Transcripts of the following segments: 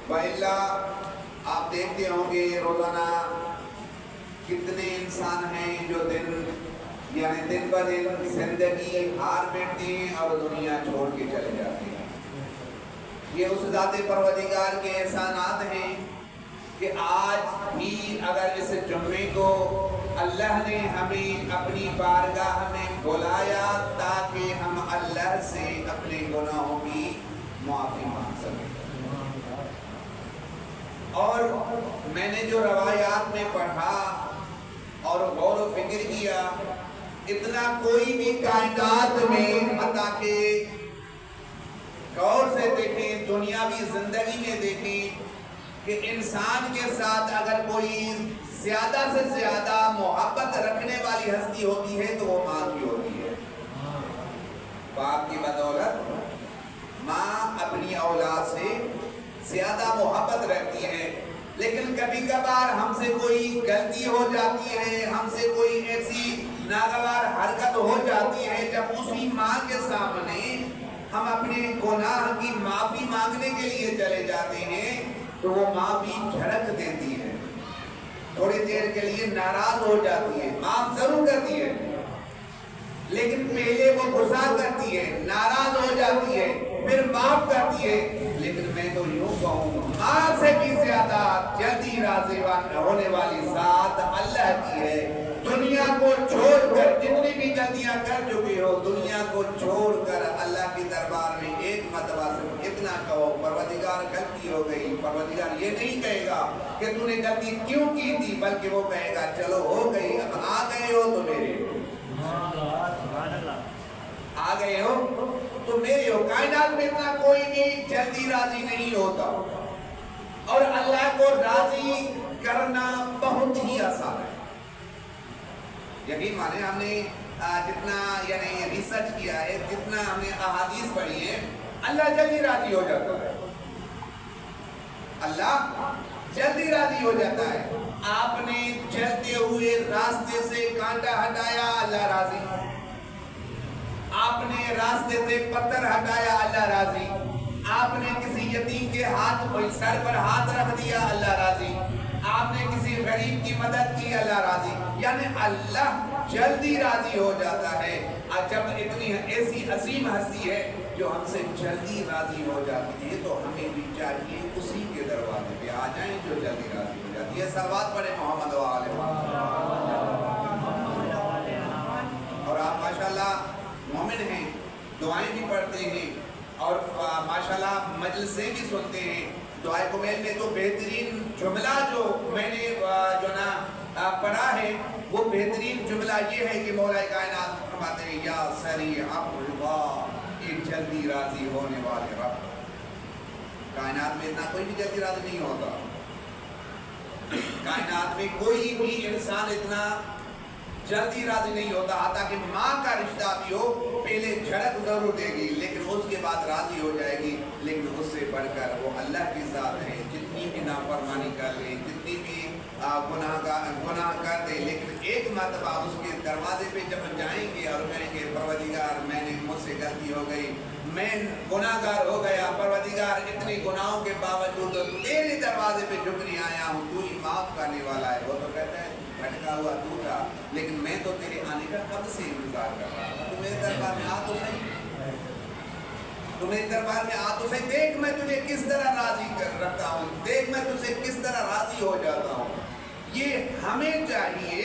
وَإِلَّا آپ دیکھتے ہوں گے روزانہ کتنے انسان ہیں جو دن بہ دن زندگی ہار بیٹھتے ہیں اور دنیا چھوڑ کے چلے جاتے ہیں۔ یہ اس ذات پروردگار کے احسانات ہیں کہ آج بھی اگر اس جمعے کو اللہ نے ہمیں اپنی بارگاہ میں بلایا تاکہ ہم اللہ سے اپنے گناہوں کی معافی مانگ سکیں۔ اور میں نے جو روایات میں پڑھا اور غور و فکر کیا، اتنا کوئی بھی کائنات میں عطا کے غور سے دیکھیں، دنیاوی زندگی میں دیکھیں کہ انسان کے ساتھ اگر کوئی زیادہ سے زیادہ محبت رکھنے والی ہستی ہوتی ہے تو وہ ماں کی ہوتی ہے۔ باپ کی بدولت ماں اپنی اولاد سے زیادہ محبت رکھتی ہے، لیکن کبھی کبھار ہم سے کوئی غلطی ہو جاتی ہے، ہم سے کوئی ایسی ناگوار حرکت ہو جاتی ہے، جب اسی ماں کے سامنے ہم اپنے گناہ کی معافی مانگنے کے لیے چلے جاتے ہیں تو وہ ماں بھی جھڑک دیتی ہے، تھوڑی دیر کے لیے ناراض ہو جاتی ہے، معاف ضرور کرتی ہے، لیکن پہلے وہ غصہ کرتی ہے، ناراض ہو جاتی ہے، پھر معاف کرتی ہے۔ لیکن میں تو یوں کہوں، ماں سے بھی زیادہ جلدی راضی ہونے والی ذات اللہ کی ہے۔ دنیا کو چھوڑ کر جتنی بھی غلطیاں کر چکے ہو، دنیا کو چھوڑ کر اللہ کے دربار میں ایک مرتبہ صرف اتنا کہو، پروردگار غلطی ہو گئی۔ پروردگار یہ نہیں کہے گا کہ تو نے غلطی کیوں کی تھی، بلکہ وہ کہے گا چلو ہو گئی، اب آ گئے ہو تو میرے آ گئے ہو تو میرے ہو۔ کائنات میں اتنا کوئی بھی جلدی راضی نہیں ہوتا، اور اللہ کو راضی کرنا بہت ہی آسان ہے۔ یقین مانے ہم نے جتنا یعنی ریسرچ کیا ہے، جتنا ہم نے احادیث پڑھی ہے، اللہ جلدی راضی ہو جاتا ہے۔ اللہ جلدی راضی ہو جاتا ہے۔ آپ نے چلتے ہوئے راستے سے کانٹا ہٹایا، اللہ راضی۔ آپ نے راستے سے پتھر ہٹایا، اللہ راضی۔ آپ نے کسی یتیم کے سر پر ہاتھ رکھ دیا، اللہ راضی۔ آپ نے کسی غریب کی مدد کی، اللہ راضی۔ یعنی اللہ جلدی راضی ہو جاتا ہے۔ اور جب اتنی ایسی عظیم ہستی ہے جو ہم سے جلدی راضی ہو جاتی ہے تو ہمیں بھی چاہیے اسی کے دروازے پہ آ جائیں جو جلدی راضی ہو جاتی ہے۔ صلوات پڑھیں محمد و آل محمد۔ اور آپ ماشاءاللہ مومن ہیں، دعائیں بھی پڑھتے ہیں اور ماشاءاللہ مجلسیں بھی سنتے ہیں۔ دعائے کمیل میں تو بہترین جملہ جو میں نے پڑھا ہے، وہ بہترین جملہ یہ ہے کہ مولا کائنات فرماتے ہیں یا سریع الرضا، ایک جلدی راضی ہونے والے رب۔ کائنات میں اتنا کوئی بھی جلدی راضی نہیں ہوتا۔ کائنات میں کوئی بھی انسان اتنا جلدی راضی نہیں ہوتا، حتیٰ کہ ماں کا رشتہ بھی ہو، پہلے جھڑک ضرور دے گی لیکن اس کے بعد راضی ہو جائے گی۔ لیکن اس سے بڑھ کر وہ اللہ کی ذات ہے، جتنی بھی نافرمانی کر لے، جتنی بھی گناہ کر دے، لیکن ایک مرتبہ اس کے دروازے پہ جب جائیں گے اور کہیں گے پروردگار میں نے مجھ سے غلطی ہو گئی، میں گناہ گار ہو گیا، پروردگار اتنے گناہوں کے باوجود تیرے دروازے پہ جھکنے آیا ہوں، تو ہی معاف کرنے والا ہے۔ وہ تو کہتا ہے بھٹکا ہوا تو تھا، لیکن میں تو تیرے آنے کا کب سے انتظار کر رہا تھا، تو میرے دربار میں آ تو صحیح، تو میرے دربار میں آ تو صحیح، دیکھ میں تجھے کس طرح راضی رکھتا ہوں، دیکھ میں تجھ سے کس طرح راضی ہو جاتا ہوں۔ یہ ہمیں چاہیے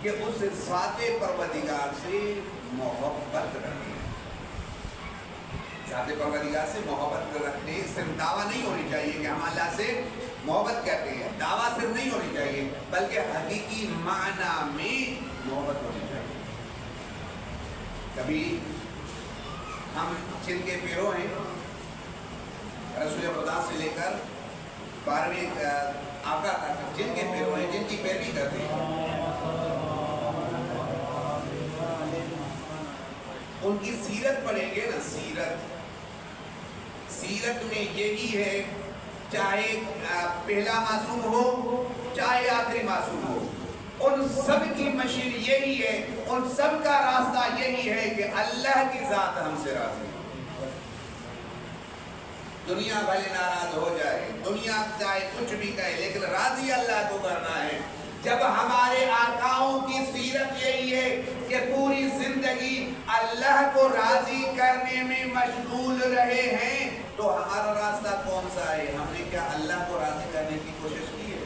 کہ اس ذات پروردگار سے محبت رکھیں۔ ذات پروردگار سے محبت رکھنے صرف دعویٰ نہیں ہونی چاہیے کہ ہم اللہ سے محبت کرتے ہیں، دعویٰ صرف نہیں ہونی چاہیے بلکہ حقیقی معنی میں محبت ہونی چاہیے۔ کبھی ہم جن کے پیرو ہیں، رسول خدا سے لے کر 12ویں آقا تک جن کے پیرو ہیں، جن کی پیروی کرتے ہیں، ان کی سیرت پڑھیں گے نا، سیرت میں یہی ہے، چاہے پہلا معصوم ہو چاہے آخری معصوم ہو، ان سب کی مشیر یہی ہے، ان سب کا راستہ یہی ہے کہ اللہ کی ذات ہم سے راضی ہے۔ دنیا بھلے ناراض ہو جائے، دنیا چاہے کچھ بھی کہے، لیکن راضی اللہ کو کرنا ہے۔ جب ہمارے آقاؤں کی سیرت یہی ہے کہ پوری زندگی اللہ کو راضی کرنے میں مشغول رہے ہیں، تو ہمارا راستہ کون سا ہے؟ ہم نے کیا اللہ کو راضی کرنے کی کوشش کی ہے؟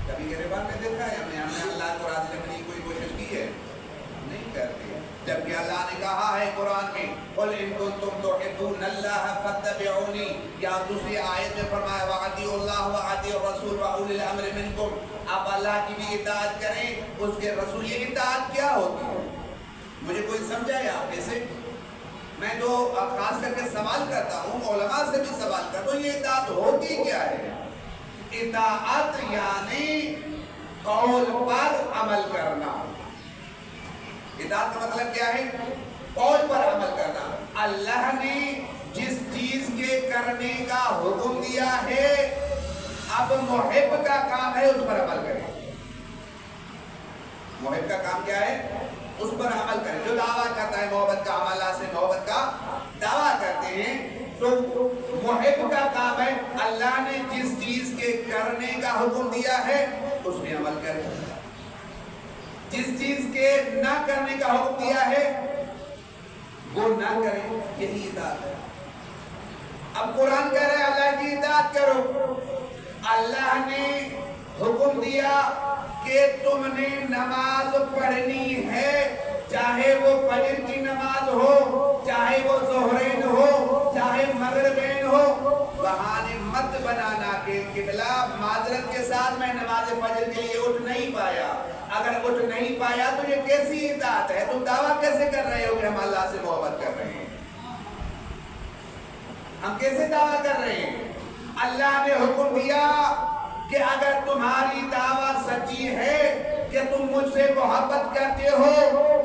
کبھی گریبان میں دیکھا ہے ہم نے اللہ کو راضی کرنے کی کوئی کوشش کی ہے؟ نہیں کرتے۔ جبکہ اللہ نے کہا ہے قرآن میں قُلْ إِن كُنتُمْ تُحِبُّونَ اللَّهَ فَاتَّبِعُونِي، یا دوسری آیت میں فرمایا وَأَطِیعُوا اللَّهَ وَأَطِیعُوا الرَّسُولَ وَأُولِي الْأَمْرِ مِنْکُمْ، آپ اللہ کی بھی اطاعت کریں، اس کے رسول۔ یہ اطاعت کیا ہوتی ہے؟ مجھے کوئی سمجھائے آپ کیسے؟ میں جو خاص کر کے سوال کرتا ہوں، علماء سے بھی سوال کرتا ہوں، یہ اطاعت ہوتی کیا ہے؟ اطاعت یعنی قول پر عمل کرنا۔ اطاعت کا مطلب کیا ہے؟ قول پر عمل کرنا۔ اللہ نے جس چیز کے کرنے کا حکم دیا ہے، اب محب کا کام ہے اس پر عمل کریں۔ محب کا کام کیا ہے؟ اس پر عمل کریں۔ جو دعویٰ کرتا ہے محبت کا، ہم اللہ سے محبت کا دعویٰ کرتے ہیں، تو محب کا کام ہے اللہ نے جس چیز کے کرنے کا حکم دیا ہے اس میں عمل کریں، جس چیز کے نہ کرنے کا حکم دیا ہے وہ نہ کریں، یہی اطاعت ہے۔ اب قرآن کہہ رہے ہیں اللہ کی اطاعت کرو۔ اللہ نے حکم دیا کہ تم نے نماز پڑھنی ہے، چاہے وہ فجر کی نماز ہو، چاہے وہ ظہرین ہو، چاہے مغربین ہو۔ بہانے مت بنانا کہ قبلہ معذرت کے ساتھ میں نماز فجر کے لیے اٹھ نہیں پایا۔ اگر اٹھ نہیں پایا تو یہ کیسی اطاعت ہے؟ تم دعویٰ کیسے کر رہے ہو کہ ہم اللہ سے محبت کر رہے ہیں؟ ہم کیسے دعویٰ کر رہے ہیں؟ اللہ نے حکم دیا کہ اگر تمہاری دعویٰ سچی ہے کہ تم مجھ سے محبت کرتے ہو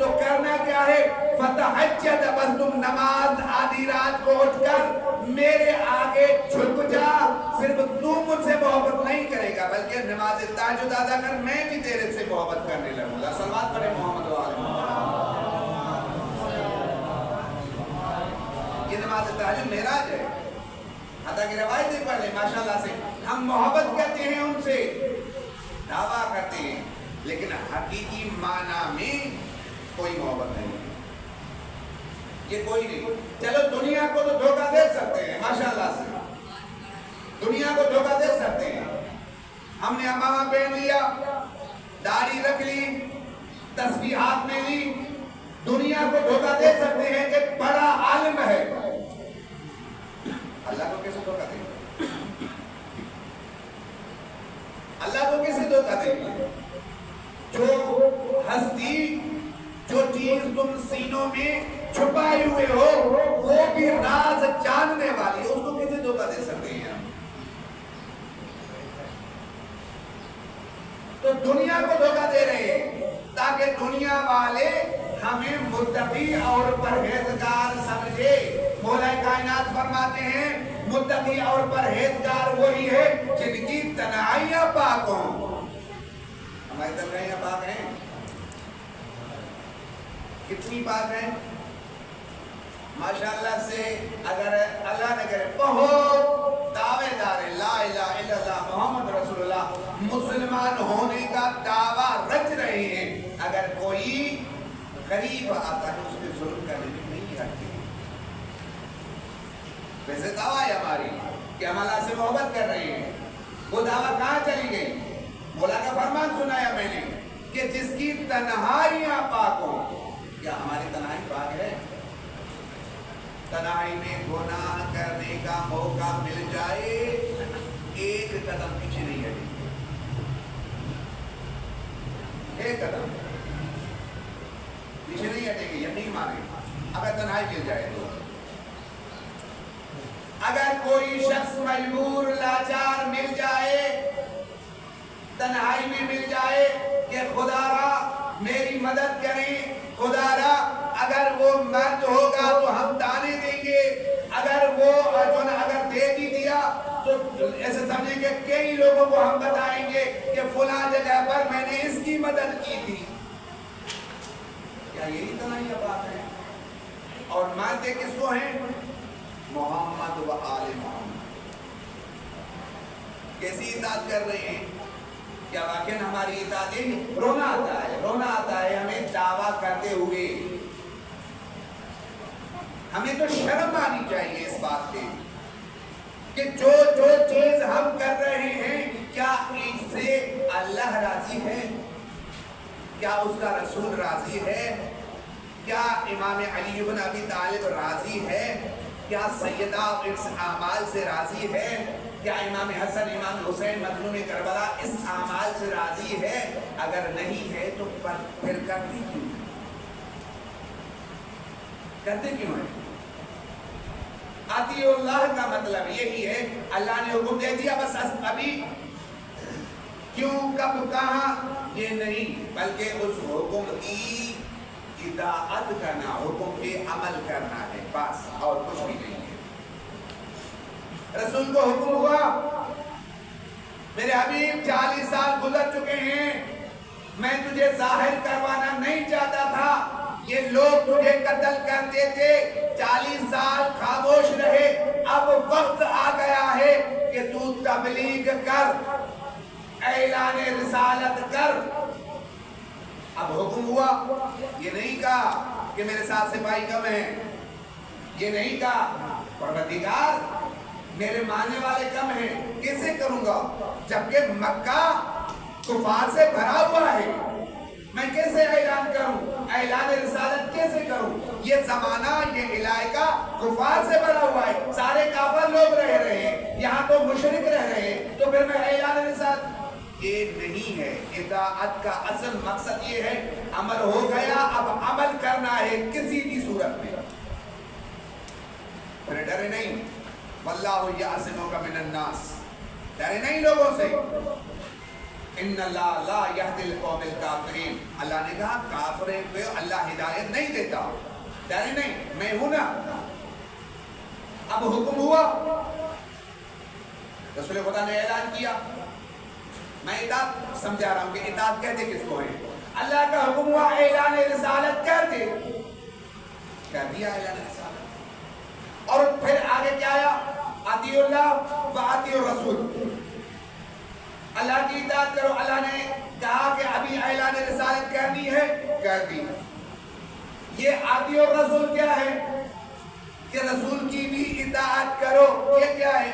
تو کرنا کیا ہے؟ فتحجد، بس تم نماز آدھی رات کو اٹھ کر میرے آگے جھک جا۔ صرف تو مجھ سے محبت نہیں کرے گا بلکہ نماز تہجد ادا کر، میں بھی تیرے سے محبت کرنے لگوں گا۔ صلوات پڑھیں محمد وآلہ محمد۔ یہ نماز تہجد معراج ہے، حتیٰ کہ روایتیں پڑھ لیں ماشاءاللہ سے۔ ہم محبت کرتے ہیں ان سے، دعویٰ کرتے ہیں، لیکن حقیقی معنی میں کوئی محبت نہیں ہے، یہ کوئی نہیں۔ چلو دنیا کو تو دھوکہ دے سکتے ہیں ماشاءاللہ سے، دنیا کو دھوکہ دے سکتے ہیں۔ ہم نے امامہ پہن لیا، داڑھی رکھ لی، تسبیحات میں لی، دنیا کو دھوکہ دے سکتے ہیں کہ بڑا عالم ہے۔ اللہ کو کیسے دھوکہ دیں گے؟ اللہ کو کیسے دھوکہ دیں گے؟ جو ہستی، جو چیز تم سینوں میں چھپائے ہوئے ہو، وہ بھی راز جاننے والی، اس کو کیسے دھوکہ دے سکتے ہیں؟ تو دنیا کو دھوکہ دے رہے ہیں تاکہ دنیا والے ہمیں متقی اور پرہیزگار سمجھے۔ مولا کائنات فرماتے ہیں متقی اور پرہیزگار وہی ہے جن کی تنہائیاں پاک ہوں۔ ہماری تنہائیاں پاک ہیں؟ کتنی پاک ہیں؟ ماشاءاللہ سے اگر اللہ نے کرے بہت دعوے دار لا الہ الا اللہ محمد رسول اللہ مسلمان ہونے کا دعویٰ رچ رہے ہیں، اگر کوئی غریب آتا ہے اس پہ ظلم کرنے میں نہیں ہٹتے۔ ویسے دعویٰ ہے ہماری کہ ہم اللہ سے محبت کر رہے ہیں، وہ دعویٰ کہاں چلی گئی؟ مولا کا فرمان سنایا میں نے کہ جس کی تنہائیاں پاک ہوں۔ کیا ہماری تنہائی پاک ہے؟ تنہائی میں گناہ کرنے کا موقع مل جائے ایک قدم پیچھے نہیں ہٹیں گے، ایک قدم پیچھے نہیں ہٹیں گے، یقین مانیں اگر تنہائی مل جائے تو۔ اگر کوئی شخص مجبور لاچار مل جائے، تنہائی میں مل جائے کہ خدا را میری مدد کریں، خدا را اگر وہ مرد ہوگا تو ہم دانے دیں گے، اگر وہ اگر دے بھی دیا تو ایسے سمجھیں کہ کئی لوگوں کو ہم بتائیں گے کہ فلاں جگہ پر میں نے اس کی مدد کی تھی۔ کیا یہی تنہائیاں بات ہے؟ اور مانتے کس کو ہیں؟ محمد و آل محمد. کیسی اطاعت کر رہے ہیں؟ کیا واقعی ہماری اطاعت ہے؟ رونا آتا ہے ہمیں دعویٰ کرتے ہوئے. ہمیں تو شرم آنی چاہیے اس بات پہ کہ جو چیز ہم کر رہے ہیں کیا اس سے اللہ راضی ہے؟ کیا اس کا رسول راضی ہے؟ کیا امام علی بن ابی طالب راضی ہے؟ کیا سیدہ اس اعمال سے راضی ہے؟ کیا امام حسن امام حسین مظلوم کربلا اس اعمال سے راضی ہے؟ اگر نہیں ہے تو پھر کرتے کیوں ہیں؟ اطیعوا اللہ کا مطلب یہی ہے اللہ نے حکم دے دیا بس ابھی کیوں کب کہاں یہ نہیں، بلکہ اس حکم کی اطاعت کرنا، حکم پہ عمل کرنا ہے بس، اور کچھ بھی نہیں ہے. رسول کو حکم ہوا میرے حبیب 40 سال گزر چکے ہیں، میں تجھے ظاہر کروانا نہیں چاہتا تھا، یہ لوگ تجھے قتل کرتے تھے، 40 سال خاموش رہے، اب وقت آ گیا ہے کہ تو تبلیغ کر، اعلان رسالت کر. اب حکم ہوا، یہ نہیں کہا کہ میرے ساتھ سپاہی کم ہیں، یہ نہیں کہا پروردگار میرے ماننے والے کم ہیں، کیسے کروں گا جبکہ مکہ کفار سے بھرا ہوا ہے، میں کیسے اعلان کروں، اعلان رسالت کیسے کروں؟ یہ زمانہ یہ علاقہ کفار سے بھرا ہوا ہے، سارے کافر لوگ رہ رہے ہیں، یہاں تو مشرک رہ رہے ہیں، تو پھر میں اعلان رسالت، یہ نہیں ہے. اطاعت کا اصل مقصد یہ ہے امر ہو گیا اب عمل کرنا ہے کسی بھی صورت میں. پھر ڈرے نہیں، واللہ یعصمک من الناس، ڈرے نہیں لوگوں سے. ان اللہ لا یہدی القوم الکافرین، اللہ نے کہا کافروں کو اللہ ہدایت نہیں دیتا. ڈرے نہیں، میں ہوں نا. اب حکم ہوا، رسول خدا نے اعلان کیا. میں اطاعت سمجھا رہا ہوں کہ اطاعت کہتے کس کو ہے؟ اللہ کا حکم ہوا اعلان رسالت کر دے، کر دیا اعلان رسالت. اور پھر آگے کیا آیا؟ اطیعوا اللہ و اطیعوا الرسول، اللہ کی اطاعت کرو. اللہ نے کہا کہ ابھی اعلان رسالت کرنی ہے، کر دی. یہ اطیعوا الرسول کیا ہے؟ کہ رسول کی بھی اطاعت کرو. یہ کیا ہے؟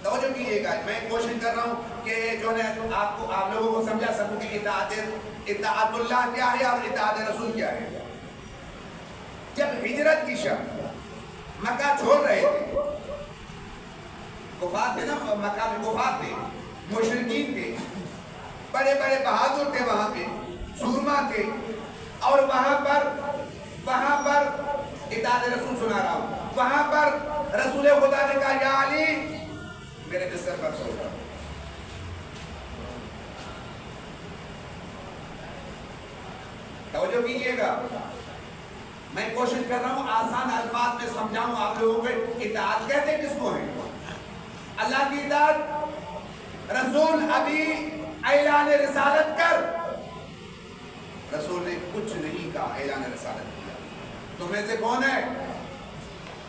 توجہ کیجیے گا، میں کوشش کر رہا ہوں کہ جو ہے آپ لوگوں کو سمجھا سکوں کہ اطاعت اللہ کیا ہے اور اطاعت رسول کیا ہے. جب ہجرت کی شب مکہ چھوڑ رہے تھے، کفار تھے نا، مکہ میں کفار تھے، مشرکین تھے، بڑے بڑے بہادر تھے، وہاں پہ سورما تھے، اور وہاں پر اطاعت رسول سنا رہا ہوں. وہاں پر رسول خدا نے کہا یا علی میرے بستر پر سو جاؤ. توجہ کیجیے گا، میں کوشش کر رہا ہوں آسان الفاظ میں سمجھاؤں آپ لوگوں کو. اطاعت کہتے کس کو ہے؟ اللہ کی اطاعت. رسول ابھی اعلان رسالت کر، رسول نے کچھ نہیں کہا، اعلان رسالت کیا. تم میں سے کون ہے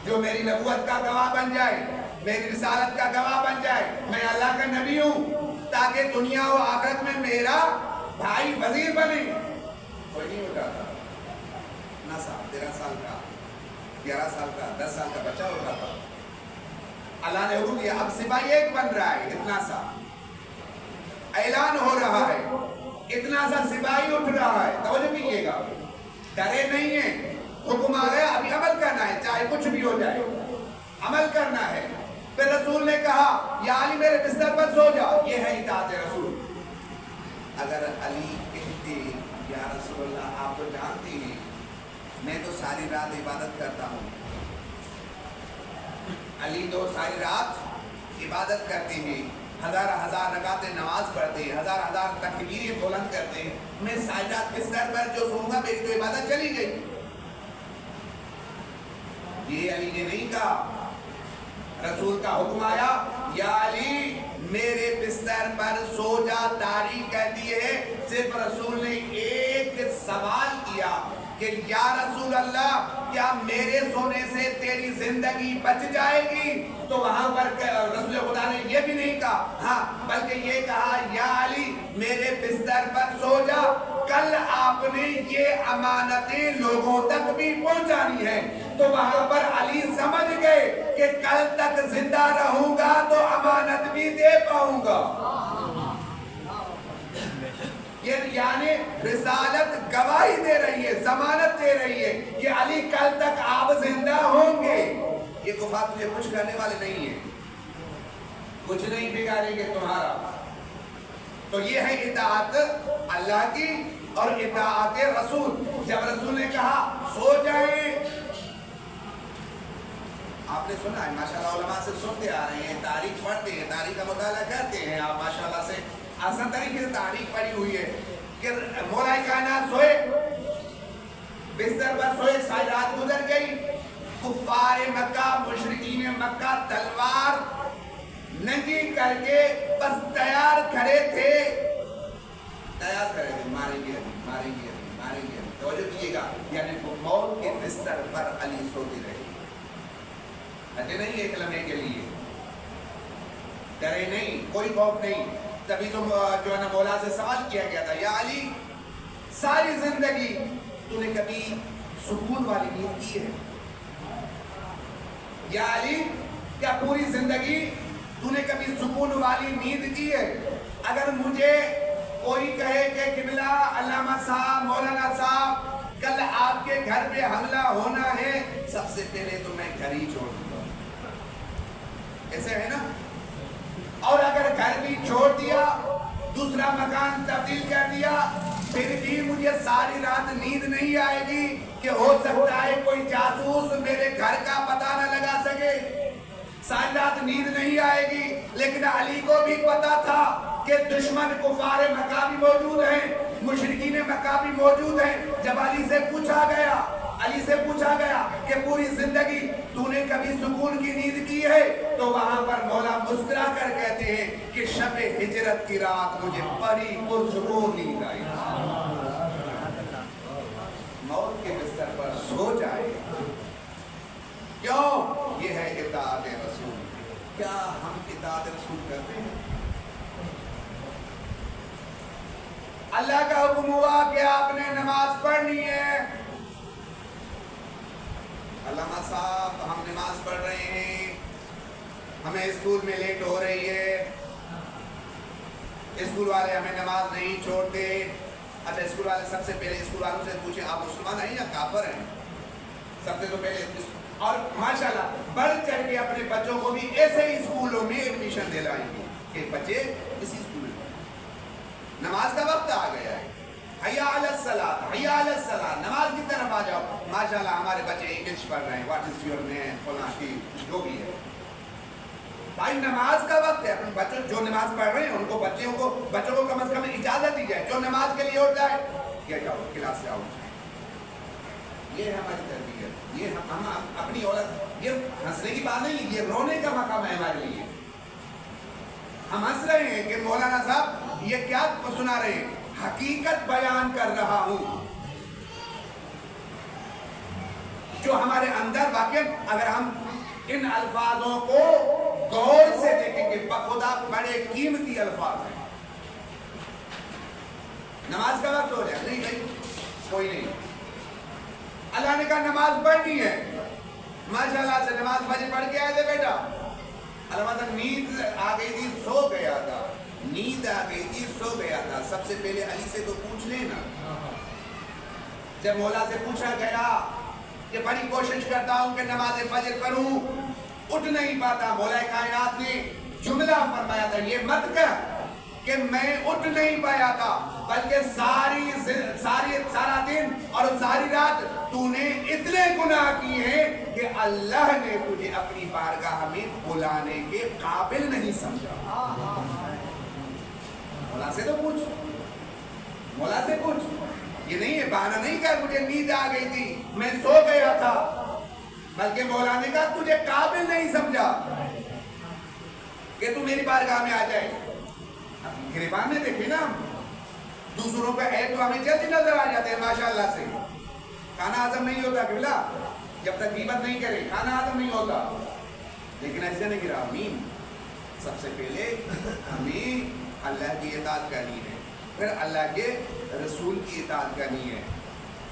جو میری نبوت کا گواہ بن جائے، میری رسالت کا گواہ بن جائے؟ میں اللہ کا نبی ہوں تاکہ دنیا و آخرت میں میرا بھائی وزیر بنے. کوئی نہیں ہوتا تھا، 9 سال 13 سال کا 11 سال کا 10 سال کا بچہ ہوتا تھا. اللہ نے حکم دیا اب سپاہی ایک بن رہا ہے، اتنا سا اعلان ہو رہا ہے، اتنا سا سپاہی اٹھ رہا ہے. توجہ کیجیے گا، ڈرے نہیں ہیں، حکم آ گیا ابھی عمل کرنا ہے، چاہے کچھ بھی ہو جائے عمل کرنا ہے. پھر رسول نے کہا یا علی میرے بستر پر سو جاؤ. یہ ہے اطاعت رسول. اگر علی کہتے یا رسول اللہ آپ تو جانتے ہیں میں تو ساری رات عبادت کرتا ہوں، علی تو ساری رات عبادت کرتے ہیں، ہزار رکعتیں نماز پڑھتے ہیں، ہزار تکبیریں بلند کرتے ہیں، میں ساری رات بستر پر جو سوؤں گا میری تو عبادت چلی گئی. یہ علی نے نہیں کہا. رسول کا حکم آیا یا علی میرے بستر پر سو جا، تاریخ کہتی ہے صرف رسول نے ایک سوال کیا کہ یا رسول اللہ کیا میرے سونے سے تیری زندگی بچ جائے گی؟ تو وہاں پر رسول خدا نے یہ بھی نہیں کہا، ہاں بلکہ یہ کہا یا علی میرے بستر پر سو جا، کل آپ نے یہ امانتیں لوگوں تک بھی پہنچانی ہے۔ تو وہاں پر علی سمجھ گئے کہ کل تک زندہ رہوں گا تو امانت بھی دے پاؤں گا۔ یعنی رسالت گواہی دے رہی ہے، ضمانت دے رہی ہے کہ علی کل تک آپ زندہ ہوں گے۔ یہ کفار تجھے کچھ کرنے والے نہیں ہیں، کچھ نہیں بگاڑیں گے تمہارا۔ تو یہ ہے اطاعت اللہ کی اور اطاعت رسول۔ جب رسول نے کہا سو جائیں، آپ نے سنا ہے ماشاءاللہ علماء سے سنتے آ رہے ہیں، تاریخ پڑھتے ہیں، تاریخ کا مطالعہ کرتے ہیں آپ ماشاءاللہ سے، آسان طریقے سے تاریخ پڑھی ہوئی ہے کہ مولا کائنات سوئے، بستر پر سوئے، ساری رات گزر گئی، کفار مکہ مشرکین مکہ تلوار ننگی کر کے بس تیار کھڑے تھے، ماریں گے ماریں گے ماریں گے۔ توجہ کیجیے گا، یعنی موت کے بستر پر علی سوتے رہے، ہٹے نہیں ایک لمحے کے لیے، ڈرے نہیں، کوئی خوف نہیں۔ تبھی تو جو ہے نا مولا سے سوال کیا گیا تھا، یا علی ساری زندگی تو نے کبھی سکون والی نیند کی ہے؟ یا علی کیا پوری زندگی تو نے کبھی سکون والی نیند کی ہے؟ اگر مجھے کوئی کہے کہ قبلہ علامہ صاحب مولانا صاحب کل آپ کے گھر پہ حملہ ہونا ہے، سب سے پہلے تو میں گھر ہی چھوڑ دوں گا، ایسے ہے نا؟ اور اگر گھر بھی چھوڑ دیا، دوسرا مکان تبدیل کر دیا، پھر بھی مجھے ساری رات نیند نہیں آئے گی کہ ہو سکتا ہے کوئی جاسوس میرے گھر کا پتہ نہ لگا سکے، ساری رات نیند نہیں آئے گی۔ لیکن علی کو بھی پتا تھا کہ دشمن کفار مکہ بھی موجود ہیں، مشرکین مکہ بھی موجود ہیں۔ جب علی سے پوچھا گیا کہ پوری زندگی تو نے کبھی سکون کی نیند کی ہے، تو وہاں پر مولا مسکرا کر کہتے ہیں کہ شب ہجرت کی رات مجھے بڑی پرسکون نیند آئی۔ موت کے بستر پر سو جائے، کیوں؟ یہ ہے اطاعت رسول۔ کیا ہم اطاعت رسول کرتے ہیں؟ اللہ کا حکم ہوا کہ آپ نے نماز پڑھنی ہے، علامہ صاحب ہم نماز پڑھ رہے ہیں، ہمیں اسکول میں لیٹ ہو رہی ہے، اسکول والے ہمیں نماز نہیں چھوڑتے۔ اچھا اسکول والے سب سے پہلے اسکول والوں سے پوچھیں آپ مسلمان ہیں یا کافر ہیں؟ سب سے تو پہلے، اور ماشاءاللہ بڑھ چڑھ کے اپنے بچوں کو بھی ایسے ہی اسکولوں میں ایڈمیشن دلائیں گے کہ بچے اسی اسکول میں۔ نماز کا وقت آ گیا ہے، حیا علی الصلاۃ، حیا علی الصلاۃ، نماز کی طرف آ جاؤ۔ ماشاءاللہ ہمارے بچے انگلش پڑھ رہے ہیں، واٹ از یور نیم، فلاں کی جو بھی ہے۔ بھائی نماز کا وقت ہے، اپنے بچوں جو نماز پڑھ رہے ہیں ان کو بچوں کو کم از کم اجازت دی جائے، جو نماز کے لیے اٹھ جائے یا جاؤ کلاس سے آؤ۔ یہ ہے ہماری تربیت، یہ ہم اپنی اولاد، یہ ہنسنے کی بات نہیں، یہ رونے کا مقام ہے ہمارے لیے۔ ہم ہنس رہے ہیں کہ مولانا صاحب یہ کیا سنا رہے ہیں، حقیقت بیان کر رہا ہوں جو ہمارے اندر واقع، اگر ہم ان الفاظوں کو غور سے دیکھیں گے بخدا بڑے قیمتی الفاظ ہیں۔ نماز کا وقت ہو جائے، نہیں بھائی کوئی نہیں، اللہ نے کہا نماز پڑھنی ہے، ماشاءاللہ سے نماز فجر پڑھ کے آئے تھے بیٹا، علامہ نیند آ گئی تھی سو گیا تھا، نیند آ گئی تھی سو گیا تھا۔ سب سے پہلے علی سے تو پوچھ لینا۔ جب مولا سے پوچھا گیا کہ بڑی کوشش کرتا ہوں کہ نماز فجر پڑھوں، اٹھ نہیں پاتا، مولا کائنات نے جملہ فرمایا تھا، یہ مت کہہ کہ میں اٹھ نہیں پایا تھا، بلکہ سارا دن اور ساری رات تو نے اتنے گناہ کیے ہیں کہ اللہ نے تجھے اپنی بارگاہ میں بلانے کے قابل نہیں سمجھا۔ مولا سے تو پوچھ، مولا سے پوچھ، یہ نہیں ہے بہانہ نہیں کر مجھے نیند آ گئی تھی میں سو گیا تھا، بلکہ مولا نے کہا تجھے قابل نہیں سمجھا کہ تو میری بارگاہ میں آ جائے۔ گریبان میں دیکھیں نا، دوسروں کا عیب تو ہمیں جلدی نظر آ جاتے ہیں ماشاءاللہ سے، کھانا ہضم نہیں ہوتا قبلہ، جب تک غیبت نہیں کرے کھانا ہضم نہیں ہوتا. لیکن ایسے نہیں گرا امین. سب سے پہلے ہمیں اللہ کی اطاعت کرنی ہے، پھر اللہ کے رسول کی اطاعت کرنی ہے.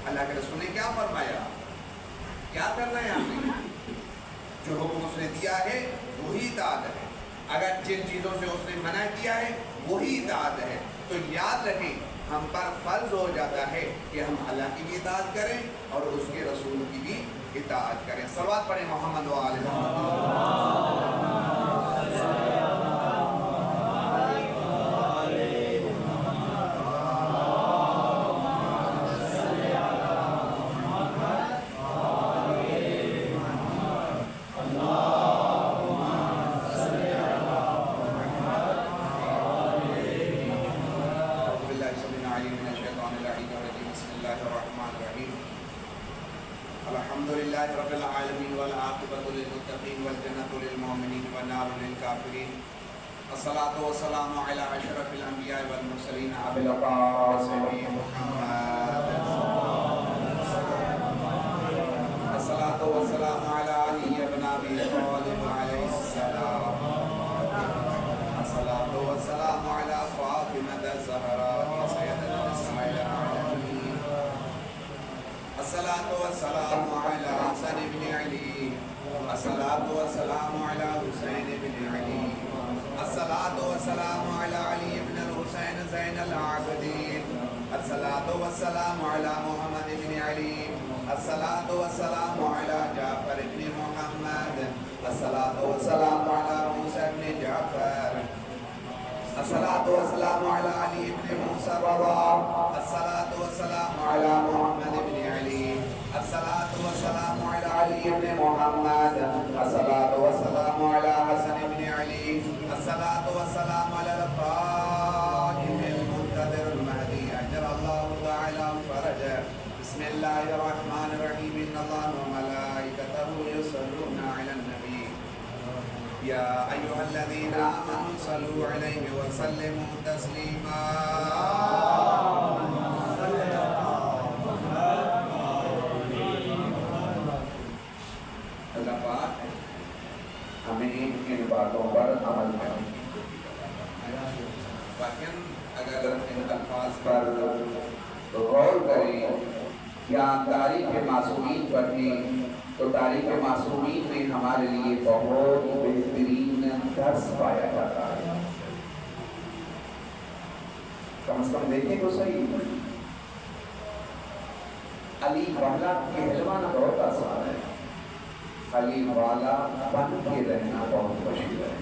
اللہ کے رسول نے کیا فرمایا، کیا کرنا ہے ہمیں؟ جو حکم اس نے دیا ہے وہی اطاعت ہے. اگر جن چیزوں سے اس نے منع کیا ہے وہی اطاعت ہے. تو یاد رکھیں ہم پر فرض ہو جاتا ہے کہ ہم اللہ کی بھی اطاعت کریں اور اس کے رسول کی بھی اطاعت کریں. صلوات پڑھیں محمد و آل محمد. الحمدللہ رب العالمین والعاقبۃ للمتقین والجنۃ للمؤمنین والنار للکافرین. الصلاۃ والسلام علی اشرف الانبیاء والمرسلین ابی العباس محمد. الصلاۃ والسلام علی علی بن ابی طالب علیہ السلام. الصلاۃ والسلام علی فاطمہ الزہراء سیدۃ النساء العالمین. الصلاۃ والسلام علی حسن بن علی. الصلاۃ والسلام علی حسین بن علی. الصلاۃ والسلام علی علی بن الحسین زین العابدین. الصلاۃ والسلام علی محمد بن علی. الصلاۃ والسلام علی جعفر بن محمد. الصلاۃ والسلام علی موسیٰ بن جعفر. الصلاۃ والسلام علی علی بن موسیٰ الرضا. الصلاۃ والسلام علی محمد بن علی. الصلاۃ والسلام علی علی بن محمد. الصلاۃ والسلام علی حسن بن علی. الصلاۃ والسلام علی القائم المنتظر المہدی عجل اللہ تعالی فرجہ. بسم اللہ الرحمن الرحیم. ان اللہ وملائکتہ یصلون علی النبی یا ایھا الذین آمنوا صلوا علیہ وسلموا تسلیما. اللہ پاک ہمیں ان باتوں پر عمل کریں. لیکن اگر ان الفاظ پر غور کریں یا تاریخ معصومین پڑھیں تو تاریخ معصومین میں ہمارے لیے بہت بہترین درس پایا جاتا ہے. کم از کم دیکھیں تو صحیح. علی والا کہلوانا بہت آسان ہے، علی والا بن کے رہنا بہت مشکل ہے.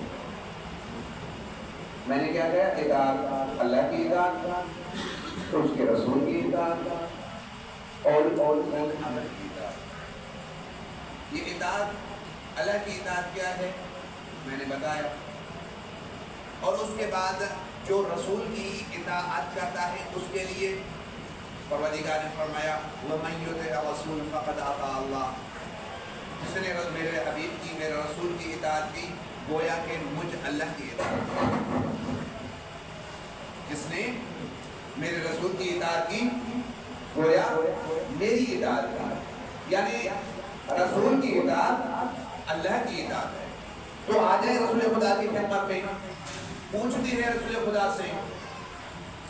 میں نے کیا کہا؟ اطاعت اللہ کی اطاعت، تو اس کے رسول کی اطاعت اور عمل کی اطاعت. یہ اطاعت اللہ کی اطاعت کیا ہے میں نے بتایا. اور اس کے بعد جو رسول کی اطاعت کرتا ہے اس کے لیے پروردگار نے فرمایا وَمَن يُطِعِ الرَّسُولَ فَقَدْ أَطَاعَ اللَّهَ. جس نے میرے حبیب کی، میرے رسول کی اطاعت کی گویا کہ مجھ اللہ کی اطاعت کی. جس نے میرے رسول کی اطاعت کی گویا میری اطاعت کی. یعنی رسول کی اطاعت اللہ کی اطاعت ہے. تو آ جائیں رسول خدا کی خدمت میں. پوچھتی ہے رسول خدا سے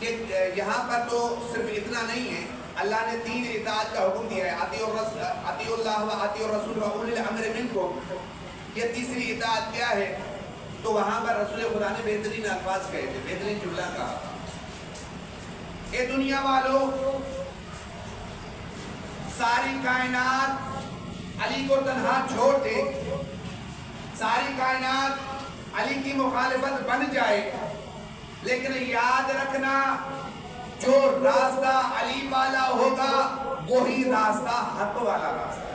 کہ یہاں پر تو صرف اتنا نہیں ہے، اللہ نے 3 اطاعت کا حکم دیا ہے، اطیعوا اللہ و اطیعوا الرسول و اولی الامر منکم. یہ تیسری اطاعت کیا ہے؟ تو وہاں پر رسول خدا نے بہترین الفاظ کہے تھے، بہترین جملہ کہا تھا. اے دنیا والو، ساری کائنات علی کو تنہا چھوڑ دے، ساری کائنات علی کی مخالفت بن جائے، لیکن یاد رکھنا جو راستہ علی والا ہوگا وہی راستہ حق والا راستہ ہے.